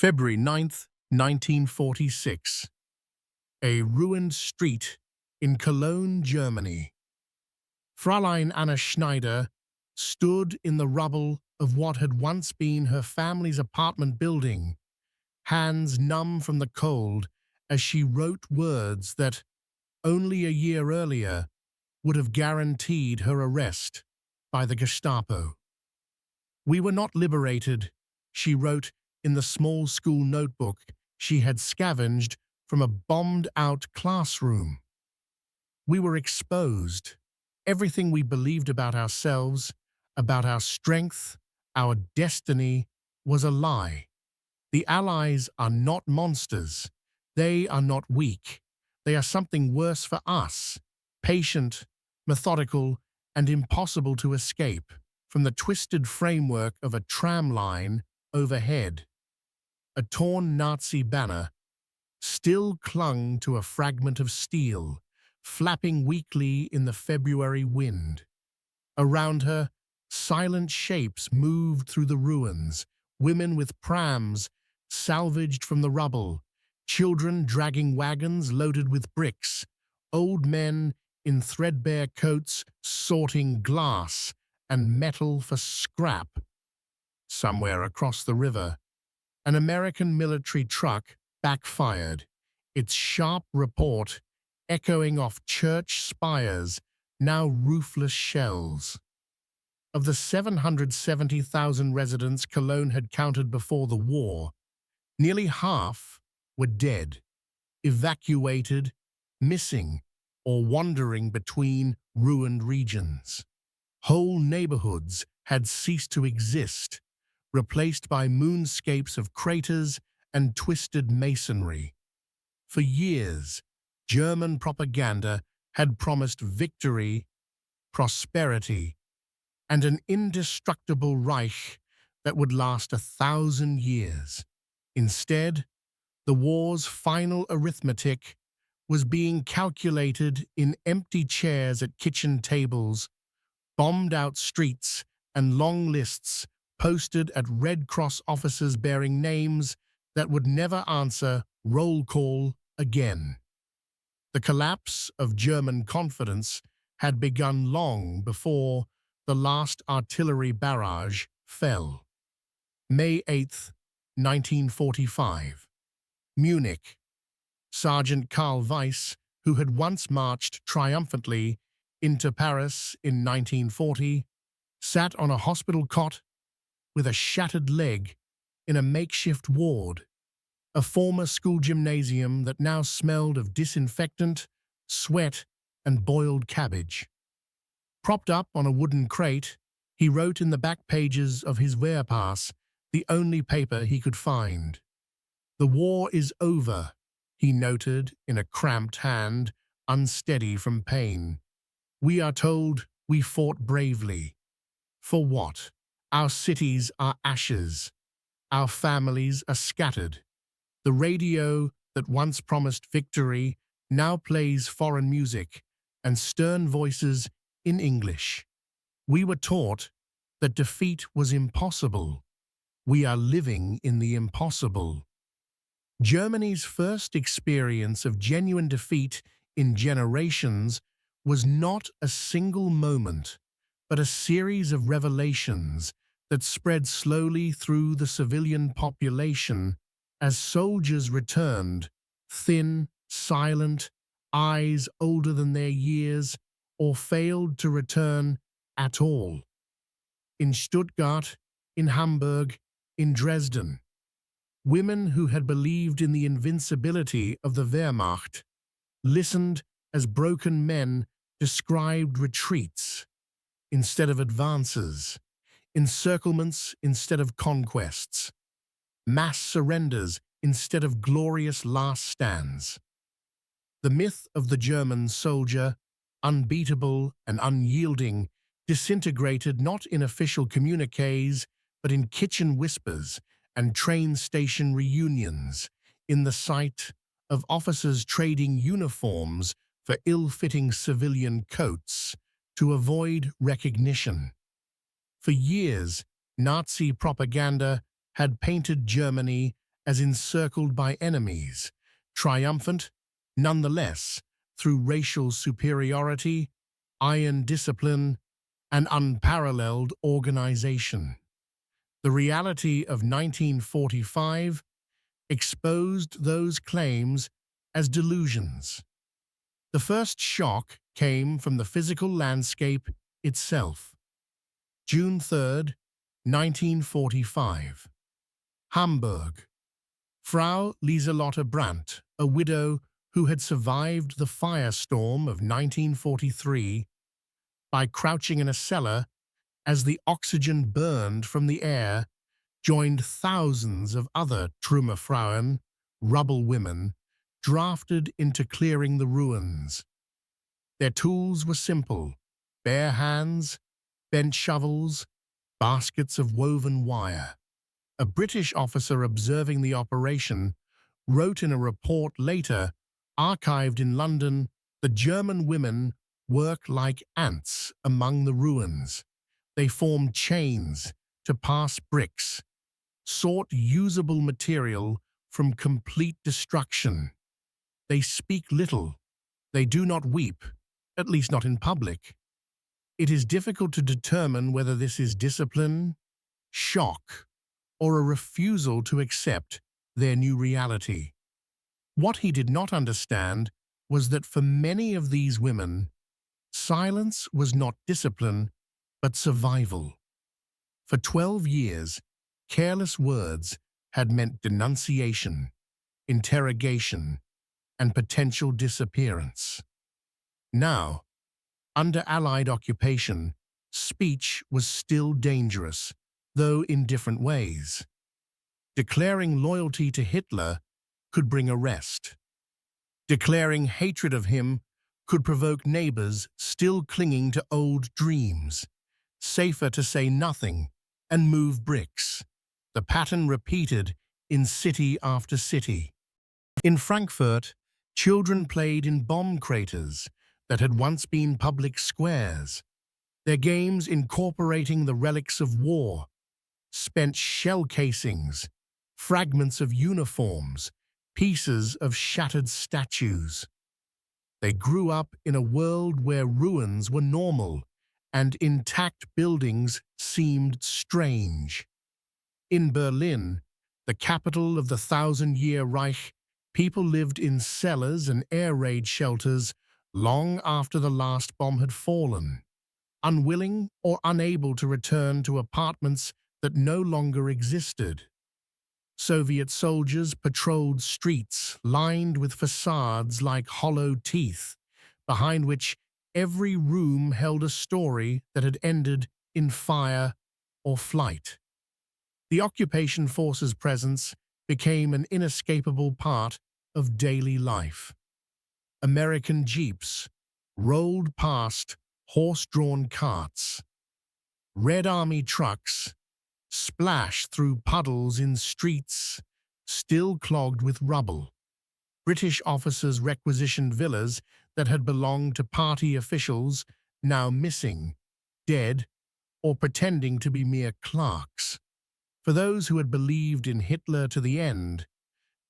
February 9th, 1946. A ruined street in Cologne, Germany. Fräulein Anna Schneider stood in the rubble of what had once been her family's apartment building, hands numb from the cold as she wrote words that, only a year earlier, would have guaranteed her arrest by the Gestapo. "We were not liberated," she wrote in the small school notebook she had scavenged from a bombed-out classroom. "We were exposed. Everything we believed about ourselves, about our strength, our destiny, was a lie. The Allies are not monsters. They are not weak. They are something worse for us, patient, methodical, and impossible to escape from the twisted framework of a tram line overhead." A torn Nazi banner still clung to a fragment of steel, flapping weakly in the February wind. Around her, silent shapes moved through the ruins, women with prams salvaged from the rubble, children dragging wagons loaded with bricks, old men in threadbare coats sorting glass and metal for scrap. Somewhere across the river, an American military truck backfired, its sharp report echoing off church spires, now roofless shells. Of the 770,000 residents Cologne had counted before the war, nearly half were dead, evacuated, missing, or wandering between ruined regions. Whole neighborhoods had ceased to exist, replaced by moonscapes of craters and twisted masonry. For years, German propaganda had promised victory, prosperity, and an indestructible Reich that would last 1,000 years. Instead, the war's final arithmetic was being calculated in empty chairs at kitchen tables, bombed-out streets, and long lists posted at Red Cross offices bearing names that would never answer roll call again. The collapse of German confidence had begun long before the last artillery barrage fell. May 8th, 1945. Munich. Sergeant Karl Weiss, who had once marched triumphantly into Paris in 1940, sat on a hospital cot with a shattered leg in a makeshift ward, a former school gymnasium that now smelled of disinfectant, sweat, and boiled cabbage. Propped up on a wooden crate, he wrote in the back pages of his Wehrpass, the only paper he could find. "The war is over," he noted in a cramped hand, unsteady from pain. "We are told we fought bravely. For what? Our cities are ashes. Our families are scattered. The radio that once promised victory now plays foreign music and stern voices in English. We were taught that defeat was impossible. We are living in the impossible." Germany's first experience of genuine defeat in generations was not a single moment, but a series of revelations that spread slowly through the civilian population as soldiers returned, thin, silent, eyes older than their years, or failed to return at all. In Stuttgart, in Hamburg, in Dresden, women who had believed in the invincibility of the Wehrmacht listened as broken men described retreats instead of advances, encirclements instead of conquests, mass surrenders instead of glorious last stands. The myth of the German soldier, unbeatable and unyielding, disintegrated not in official communiques, but in kitchen whispers and train station reunions, in the sight of officers trading uniforms for ill-fitting civilian coats to avoid recognition. For years, Nazi propaganda had painted Germany as encircled by enemies, triumphant, nonetheless, through racial superiority, iron discipline, and unparalleled organization. The reality of 1945 exposed those claims as delusions. The first shock came from the physical landscape itself. June 3, 1945. Hamburg. Frau Lieselotte Brandt, a widow who had survived the firestorm of 1943 by crouching in a cellar as the oxygen burned from the air, joined thousands of other Trümmerfrauen, rubble women, drafted into clearing the ruins. Their tools were simple: bare hands, bent shovels, baskets of woven wire. A British officer observing the operation wrote in a report later, archived in London, "The German women work like ants among the ruins. They form chains to pass bricks, sort usable material from complete destruction. They speak little. They do not weep, at least not in public." It is difficult to determine whether this is discipline, shock, or a refusal to accept their new reality. What he did not understand was that for many of these women, silence was not discipline, but survival. For 12 years, careless words had meant denunciation, interrogation, and potential disappearance. Now, under Allied occupation, speech was still dangerous, though in different ways. Declaring loyalty to Hitler could bring arrest. Declaring hatred of him could provoke neighbors still clinging to old dreams. Safer to say nothing and move bricks. The pattern repeated in city after city. In Frankfurt, children played in bomb craters that had once been public squares, their games incorporating the relics of war, spent shell casings, fragments of uniforms, pieces of shattered statues. They grew up in a world where ruins were normal and intact buildings seemed strange. In Berlin, the capital of the Thousand-Year Reich, people lived in cellars and air raid shelters long after the last bomb had fallen, unwilling or unable to return to apartments that no longer existed. Soviet soldiers patrolled streets lined with facades like hollow teeth, behind which every room held a story that had ended in fire or flight. The occupation force's presence became an inescapable part of daily life. American jeeps rolled past horse-drawn carts. Red Army trucks splashed through puddles in streets still clogged with rubble. British officers requisitioned villas that had belonged to party officials, now missing, dead, or pretending to be mere clerks. For those who had believed in Hitler to the end,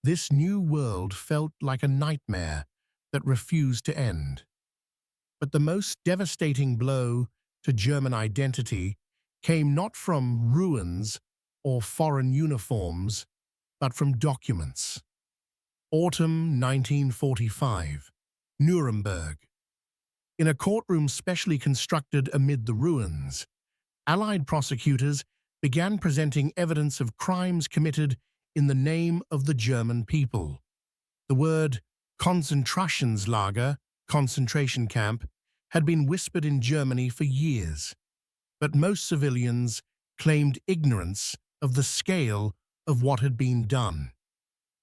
this new world felt like a nightmare that refused to end. But the most devastating blow to German identity came not from ruins or foreign uniforms, but from documents. Autumn 1945, Nuremberg. In a courtroom specially constructed amid the ruins, Allied prosecutors began presenting evidence of crimes committed in the name of the German people. The word Konzentrationslager, concentration camp, had been whispered in Germany for years, but most civilians claimed ignorance of the scale of what had been done.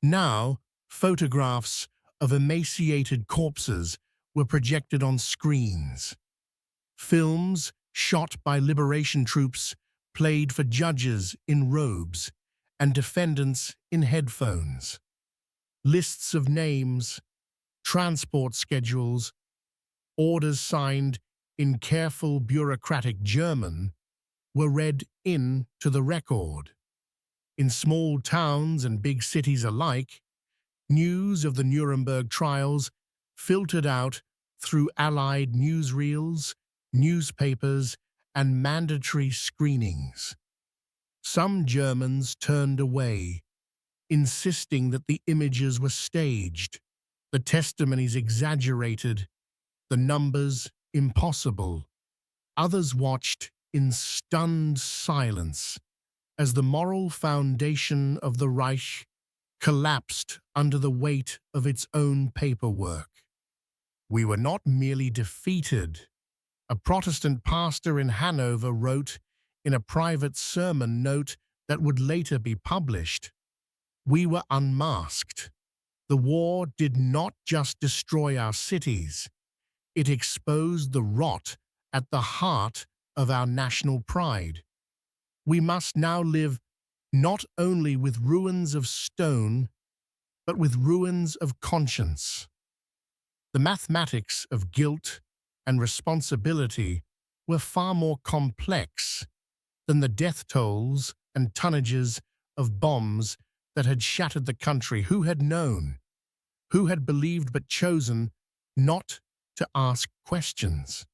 Now, photographs of emaciated corpses were projected on screens. Films shot by liberation troops played for judges in robes and defendants in headphones. Lists of names, transport schedules, orders signed in careful bureaucratic German were read in to the record. In small towns and big cities alike, news of the Nuremberg trials filtered out through Allied newsreels, newspapers, and mandatory screenings. Some Germans turned away, insisting that the images were staged, the testimonies exaggerated, the numbers impossible. Others watched in stunned silence as the moral foundation of the Reich collapsed under the weight of its own paperwork. We were not merely defeated, a Protestant pastor in Hanover wrote in a private sermon note that would later be published. We were unmasked. The war did not just destroy our cities, it exposed the rot at the heart of our national pride. We must now live not only with ruins of stone, but with ruins of conscience. The mathematics of guilt and responsibility were far more complex than the death tolls and tonnages of bombs that had shattered the country. Who had known? Who had believed but chosen not to ask questions?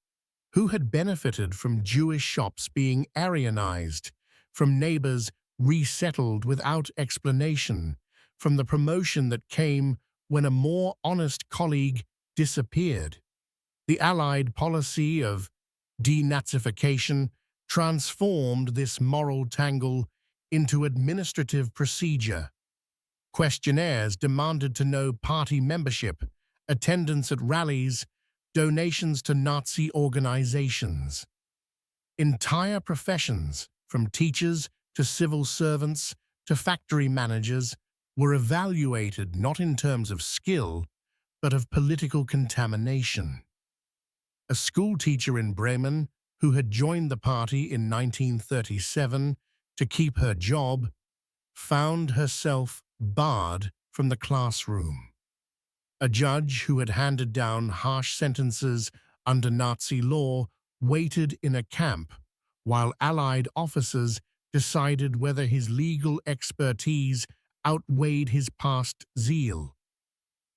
Who had benefited from Jewish shops being Aryanized, from neighbors resettled without explanation, from the promotion that came when a more honest colleague disappeared? The Allied policy of denazification transformed this moral tangle into administrative procedure. Questionnaires demanded to know party membership, attendance at rallies, donations to Nazi organizations. Entire professions, from teachers to civil servants to factory managers, were evaluated not in terms of skill, but of political contamination. A schoolteacher in Bremen, who had joined the party in 1937 to keep her job, found herself barred from the classroom. A judge who had handed down harsh sentences under Nazi law waited in a camp while Allied officers decided whether his legal expertise outweighed his past zeal.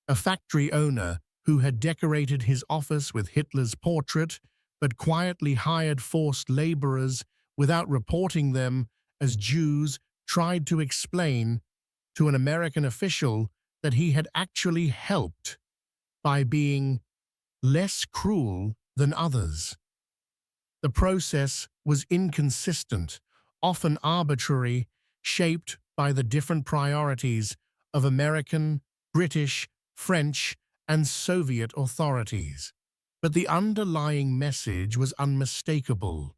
A factory owner who had decorated his office with Hitler's portrait but quietly hired forced laborers without reporting them as Jews tried to explain to an American official that he had actually helped by being less cruel than others. The process was inconsistent, often arbitrary, shaped by the different priorities of American, British, French, and Soviet authorities. But the underlying message was unmistakable.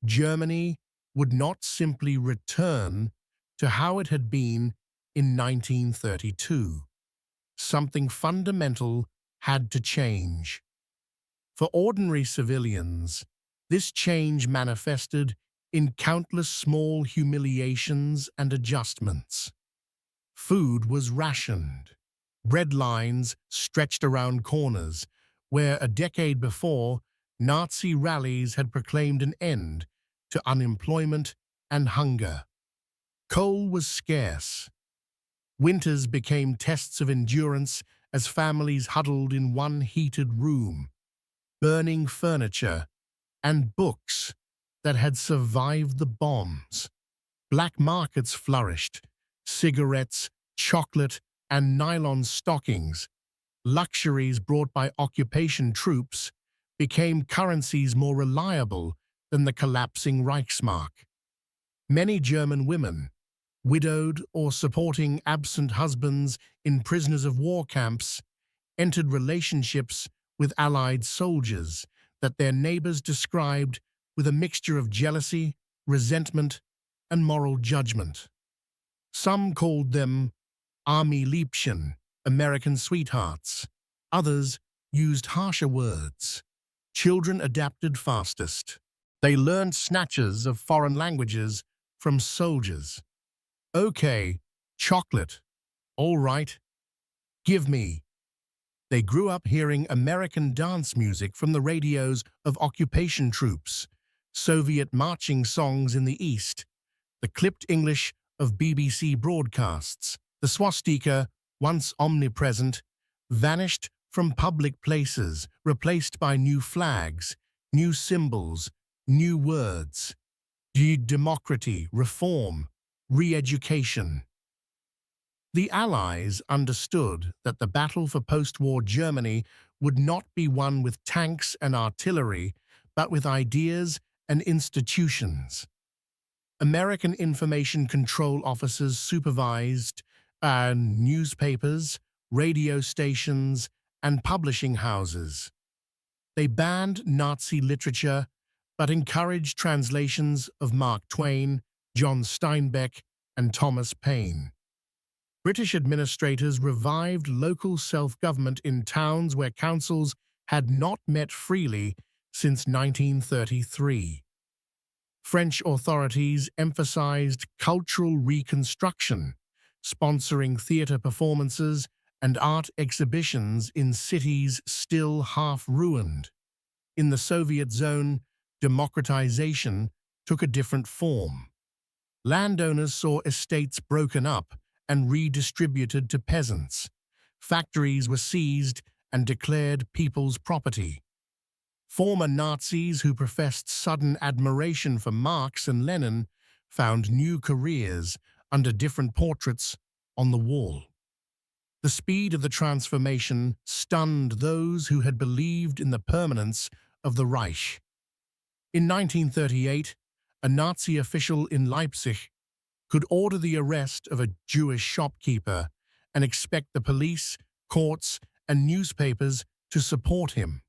Germany would not simply return to how it had been in 1932. Something fundamental had to change. For ordinary civilians, this change manifested in countless small humiliations and adjustments. Food was rationed. Bread lines stretched around corners, where a decade before, Nazi rallies had proclaimed an end to unemployment and hunger. Coal was scarce. Winters became tests of endurance as families huddled in one heated room, burning furniture and books that had survived the bombs. Black markets flourished. Cigarettes, chocolate, and nylon stockings, luxuries brought by occupation troops, became currencies more reliable than the collapsing Reichsmark. Many German women, widowed or supporting absent husbands in prisoners of war camps, entered relationships with Allied soldiers that their neighbors described with a mixture of jealousy, resentment, and moral judgment. Some called them Army Liebchen, American sweethearts. Others used harsher words. Children adapted fastest. They learned snatches of foreign languages from soldiers. Okay, chocolate. All right. Give me. They grew up hearing American dance music from the radios of occupation troops, Soviet marching songs in the East, the clipped English of BBC broadcasts. The swastika, once omnipresent, vanished from public places, replaced by new flags, new symbols, new words. Democracy, reform, re-education. The Allies understood that the battle for post-war Germany would not be won with tanks and artillery, but with ideas and institutions. American information control officers supervised newspapers, radio stations, and publishing houses. They banned Nazi literature, but encouraged translations of Mark Twain, John Steinbeck, and Thomas Paine. British administrators revived local self-government in towns where councils had not met freely since 1933. French authorities emphasized cultural reconstruction, sponsoring theater performances and art exhibitions in cities still half-ruined. In the Soviet zone, democratization took a different form. Landowners saw estates broken up and redistributed to peasants. Factories were seized and declared people's property. Former Nazis who professed sudden admiration for Marx and Lenin found new careers under different portraits on the wall. The speed of the transformation stunned those who had believed in the permanence of the Reich. In 1938, a Nazi official in Leipzig could order the arrest of a Jewish shopkeeper and expect the police, courts, and newspapers to support him.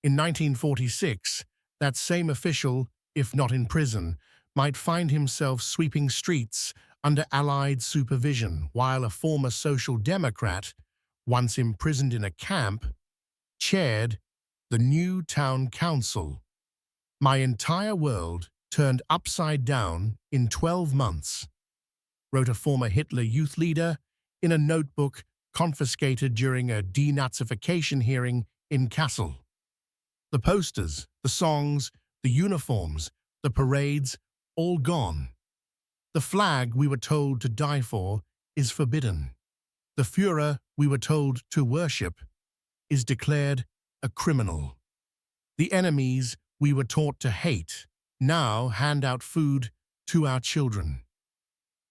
In 1946, that same official, if not in prison, might find himself sweeping streets under Allied supervision, while a former Social Democrat, once imprisoned in a camp, chaired the new town council. My entire world turned upside down in 12 months, wrote a former Hitler youth leader in a notebook confiscated during a Denazification hearing in Kassel. The posters, the songs, the uniforms, the parades, all gone. The flag we were told to die for is forbidden. The Führer we were told to worship is declared a criminal. The enemies we were taught to hate now hand out food to our children.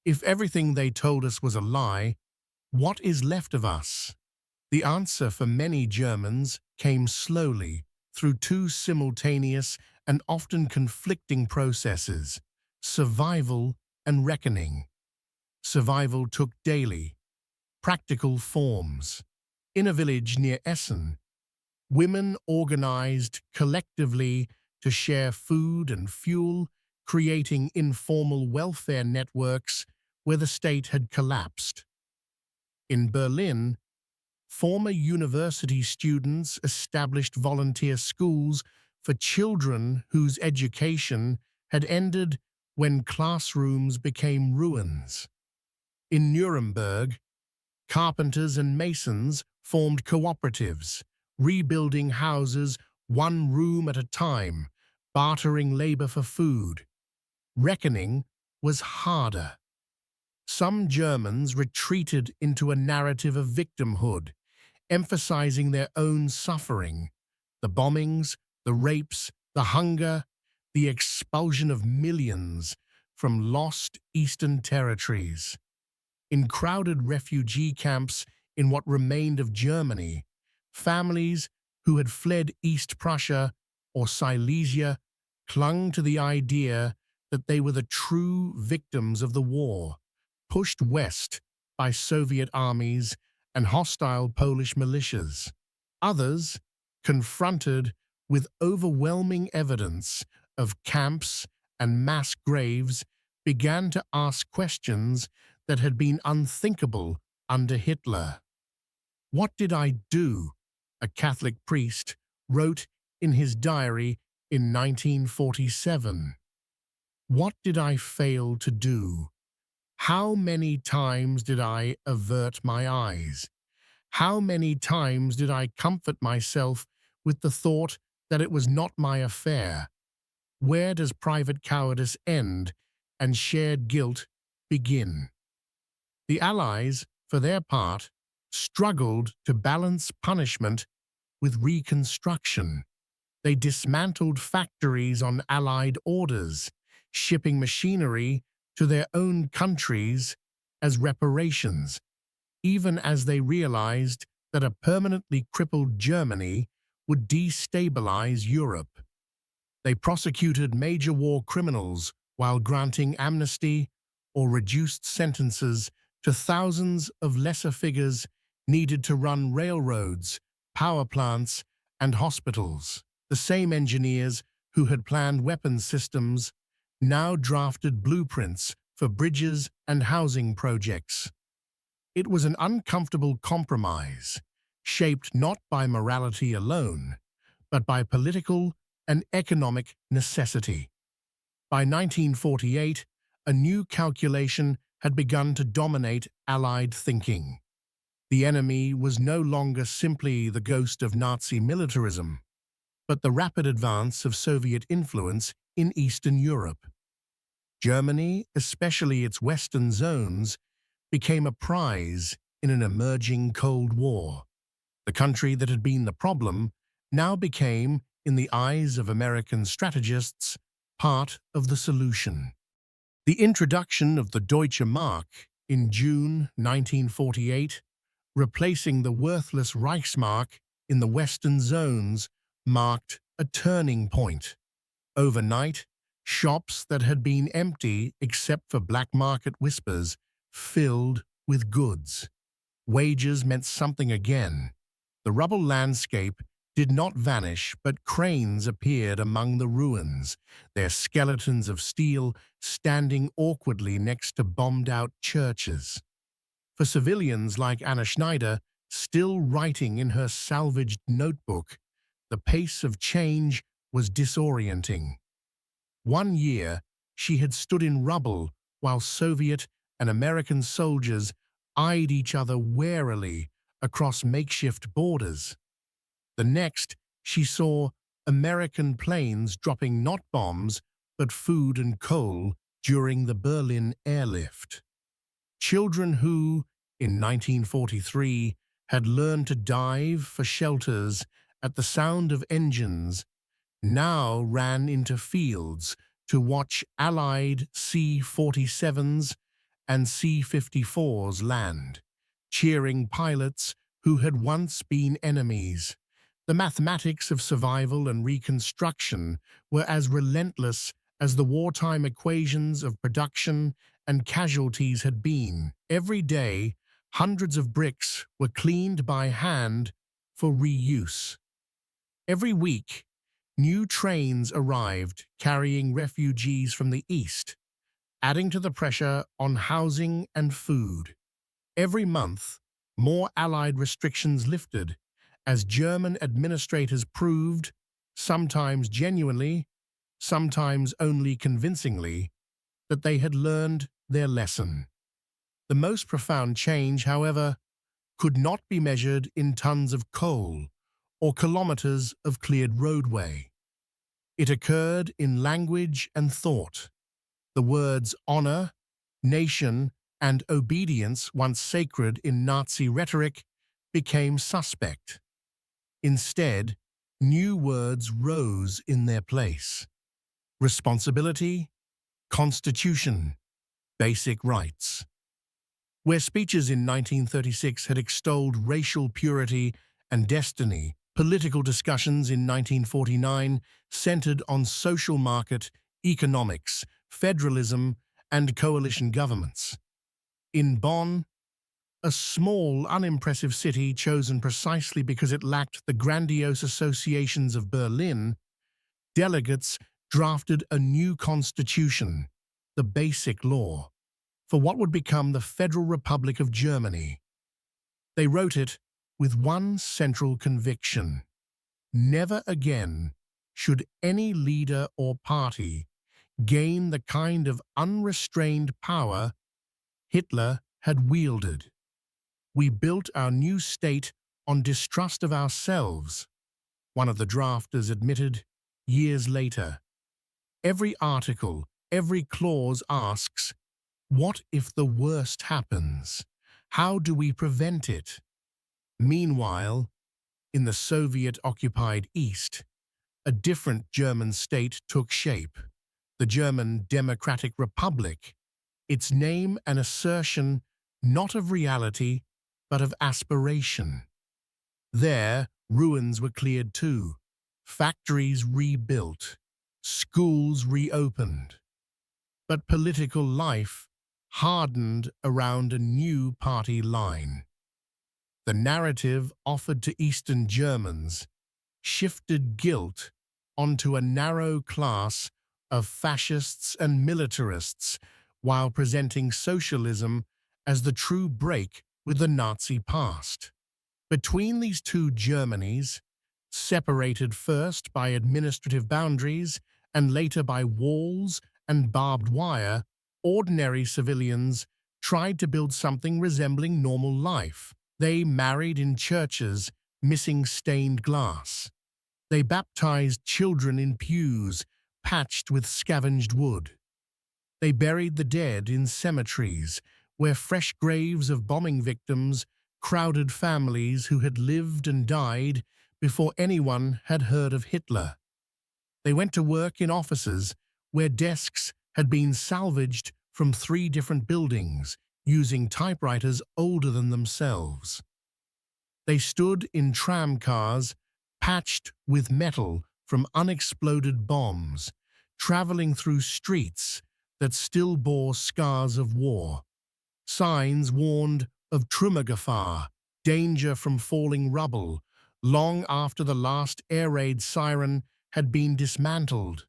If everything they told us was a lie, what is left of us? The answer for many Germans came slowly through two simultaneous and often conflicting processes: survival and reckoning. Survival took daily, practical forms. In a village near Essen, women organized collectively to share food and fuel, creating informal welfare networks where the state had collapsed. In Berlin, former university students established volunteer schools for children whose education had ended when classrooms became ruins. In Nuremberg, carpenters and masons formed cooperatives, rebuilding houses one room at a time, bartering labor for food. Reckoning was harder. Some Germans retreated into a narrative of victimhood, emphasizing their own suffering: the bombings, the rapes, the hunger, the expulsion of millions from lost eastern territories. In crowded refugee camps in what remained of Germany, families who had fled East Prussia or Silesia clung to the idea that they were the true victims of the war, pushed west by Soviet armies and hostile Polish militias. Others, confronted with overwhelming evidence of camps and mass graves, began to ask questions that had been unthinkable under Hitler. "What did I do?" a Catholic priest wrote in his diary in 1947. "What did I fail to do? How many times did I avert my eyes? How many times did I comfort myself with the thought that it was not my affair? Where does private cowardice end and shared guilt begin. The Allies, for their part, struggled to balance punishment with reconstruction. They dismantled factories on Allied orders, shipping machinery to their own countries as reparations, even as they realized that a permanently crippled Germany would destabilize Europe. They prosecuted major war criminals while granting amnesty or reduced sentences to thousands of lesser figures needed to run railroads, power plants, and hospitals. The same engineers who had planned weapons systems now drafted blueprints for bridges and housing projects. It was an uncomfortable compromise, shaped not by morality alone, but by political and economic necessity. By 1948, a new calculation had begun to dominate Allied thinking. The enemy was no longer simply the ghost of Nazi militarism, but the rapid advance of Soviet influence in Eastern Europe. Germany, especially its western zones, became a prize in an emerging Cold War. The country that had been the problem now became, in the eyes of American strategists, part of the solution. The introduction of the Deutsche Mark in June 1948, replacing the worthless Reichsmark in the western zones, marked a turning point. Overnight, shops that had been empty except for black market whispers filled with goods. Wages meant something again. The rubble landscape did not vanish, but cranes appeared among the ruins, their skeletons of steel standing awkwardly next to bombed-out churches. For civilians like Anna Schneider, still writing in her salvaged notebook, the pace of change was disorienting. 1 year, she had stood in rubble while Soviet and American soldiers eyed each other warily across makeshift borders. The next, she saw American planes dropping not bombs but food and coal during the Berlin airlift. Children who, in 1943, had learned to dive for shelters at the sound of engines, now ran into fields to watch Allied C-47s and C-54s land, cheering pilots who had once been enemies. The mathematics of survival and reconstruction were as relentless as the wartime equations of production and casualties had been. Every day, hundreds of bricks were cleaned by hand for reuse. Every week, new trains arrived carrying refugees from the east, adding to the pressure on housing and food. Every month, more Allied restrictions lifted, as German administrators proved, sometimes genuinely, sometimes only convincingly, that they had learned their lesson. The most profound change, however, could not be measured in tons of coal or kilometers of cleared roadway. It occurred in language and thought. The words honor, nation, and obedience, once sacred in Nazi rhetoric, became suspect. Instead, new words rose in their place: responsibility, constitution, basic rights. Where speeches in 1936 had extolled racial purity and destiny, political discussions in 1949 centered on social market, economics, federalism, and coalition governments. In Bonn, a small, unimpressive city chosen precisely because it lacked the grandiose associations of Berlin, delegates drafted a new constitution, the Basic Law, for what would become the Federal Republic of Germany. They wrote it with one central conviction: never again should any leader or party gain the kind of unrestrained power Hitler had wielded. We built our new state on distrust of ourselves, one of the drafters admitted years later. Every article, every clause asks, What if the worst happens? How do we prevent it? Meanwhile, in the Soviet-occupied East, a different German state took shape, the German Democratic Republic, its name an assertion not of reality, but of aspiration. There, ruins were cleared too, factories rebuilt, schools reopened. But political life hardened around a new party line. The narrative offered to Eastern Germans shifted guilt onto a narrow class of fascists and militarists while presenting socialism as the true break with the Nazi past. Between these two Germanys, separated first by administrative boundaries and later by walls and barbed wire, ordinary civilians tried to build something resembling normal life. They married in churches, missing stained glass. They baptized children in pews, patched with scavenged wood. They buried the dead in cemeteries, where fresh graves of bombing victims crowded families who had lived and died before anyone had heard of Hitler. They went to work in offices where desks had been salvaged from 3 different buildings, using typewriters older than themselves. They stood in tramcars patched with metal from unexploded bombs, traveling through streets that still bore scars of war. Signs warned of Trümmerfrauen, danger from falling rubble, long after the last air raid siren had been dismantled.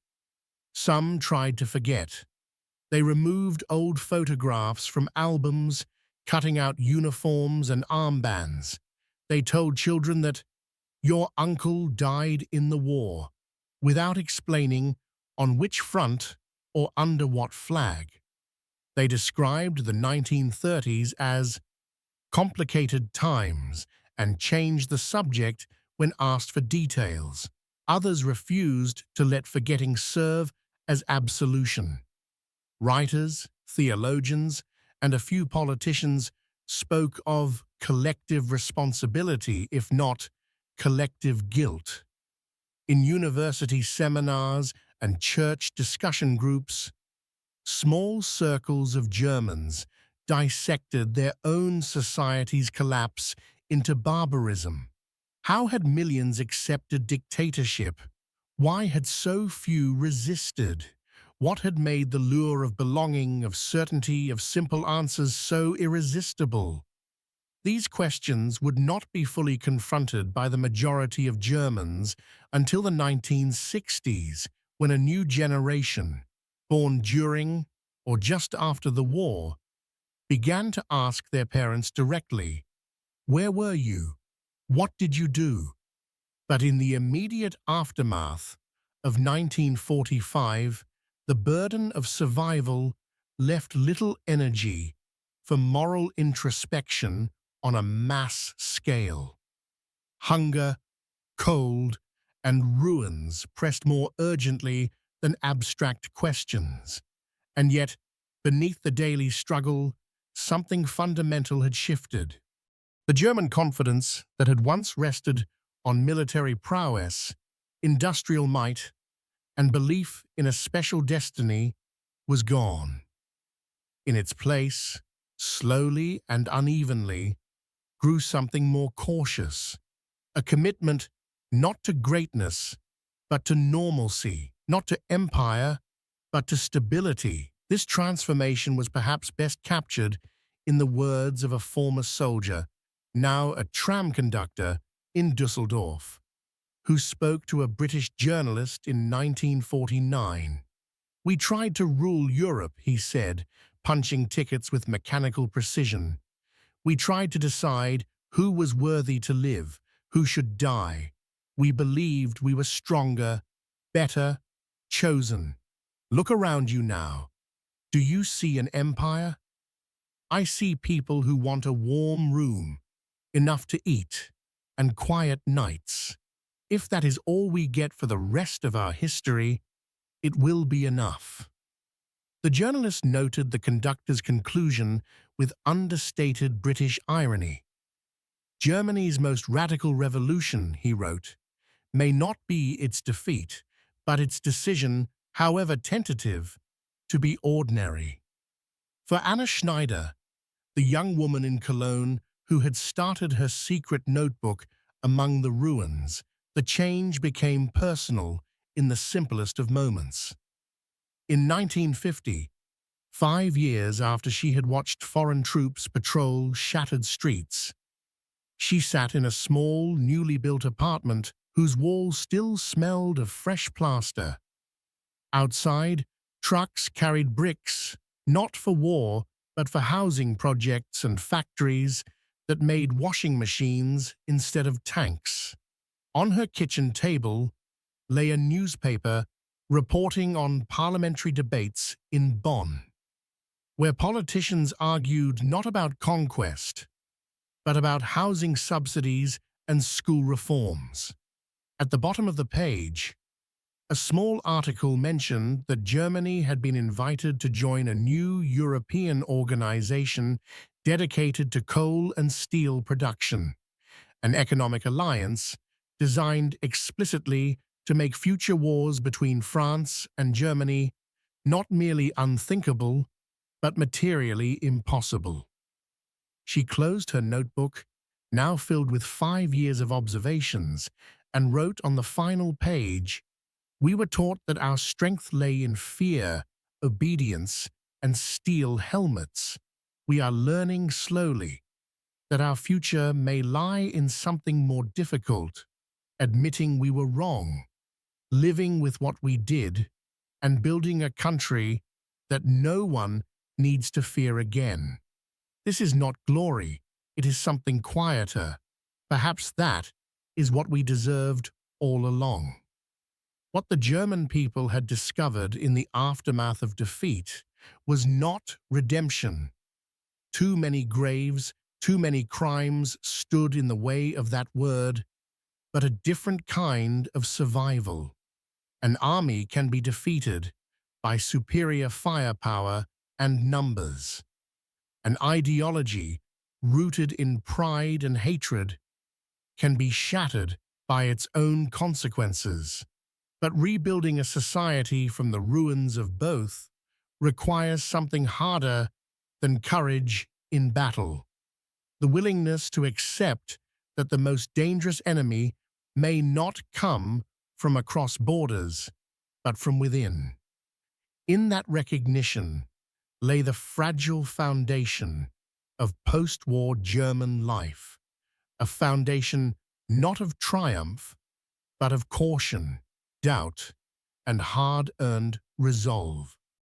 Some tried to forget. They removed old photographs from albums, cutting out uniforms and armbands. They told children that your uncle died in the war, without explaining on which front or under what flag. They described the 1930s as complicated times and changed the subject when asked for details. Others refused to let forgetting serve as absolution. Writers, theologians, and a few politicians spoke of collective responsibility, if not collective guilt. In university seminars and church discussion groups, small circles of Germans dissected their own society's collapse into barbarism. How had millions accepted dictatorship? Why had so few resisted? What had made the lure of belonging, of certainty, of simple answers so irresistible? These questions would not be fully confronted by the majority of Germans until the 1960s, when a new generation, born during or just after the war, began to ask their parents directly, "Where were you? What did you do?" But in the immediate aftermath of 1945, the burden of survival left little energy for moral introspection on a mass scale. Hunger, cold, and ruins pressed more urgently than abstract questions. And yet, beneath the daily struggle, something fundamental had shifted. The German confidence that had once rested on military prowess, industrial might, and belief in a special destiny was gone. In its place, slowly and unevenly, grew something more cautious, a commitment not to greatness, but to normalcy, not to empire, but to stability. This transformation was perhaps best captured in the words of a former soldier, now a tram conductor in Dusseldorf, who spoke to a British journalist in 1949. "We tried to rule Europe," he said, punching tickets with mechanical precision. "We tried to decide who was worthy to live, who should die. We believed we were stronger, better, chosen. Look around you now. Do you see an empire? I see people who want a warm room, enough to eat, and quiet nights. If that is all we get for the rest of our history, it will be enough." The journalist noted the conductor's conclusion with understated British irony. Germany's most radical revolution, he wrote, may not be its defeat, but its decision, however tentative, to be ordinary. For Anna Schneider, the young woman in Cologne who had started her secret notebook among the ruins, the change became personal in the simplest of moments. In 1950, 5 years after she had watched foreign troops patrol shattered streets, she sat in a small, newly built apartment whose walls still smelled of fresh plaster. Outside, trucks carried bricks, not for war, but for housing projects and factories that made washing machines instead of tanks. On her kitchen table lay a newspaper reporting on parliamentary debates in Bonn, where politicians argued not about conquest, but about housing subsidies and school reforms. At the bottom of the page, a small article mentioned that Germany had been invited to join a new European organization dedicated to coal and steel production, an economic alliance designed explicitly to make future wars between France and Germany not merely unthinkable, but materially impossible. She closed her notebook, now filled with 5 years of observations, and wrote on the final page, "We were taught that our strength lay in fear, obedience, and steel helmets. We are learning slowly that our future may lie in something more difficult, admitting we were wrong, living with what we did, and building a country that no one needs to fear again. This is not glory, it is something quieter. Perhaps that is what we deserved all along." What the German people had discovered in the aftermath of defeat was not redemption. Too many graves, too many crimes stood in the way of that word, but a different kind of survival. An army can be defeated by superior firepower and numbers. An ideology rooted in pride and hatred can be shattered by its own consequences. But rebuilding a society from the ruins of both requires something harder than courage in battle. The willingness to accept that the most dangerous enemy may not come from across borders, but from within. In that recognition lay the fragile foundation of post-war German life, a foundation not of triumph, but of caution, doubt, and hard-earned resolve.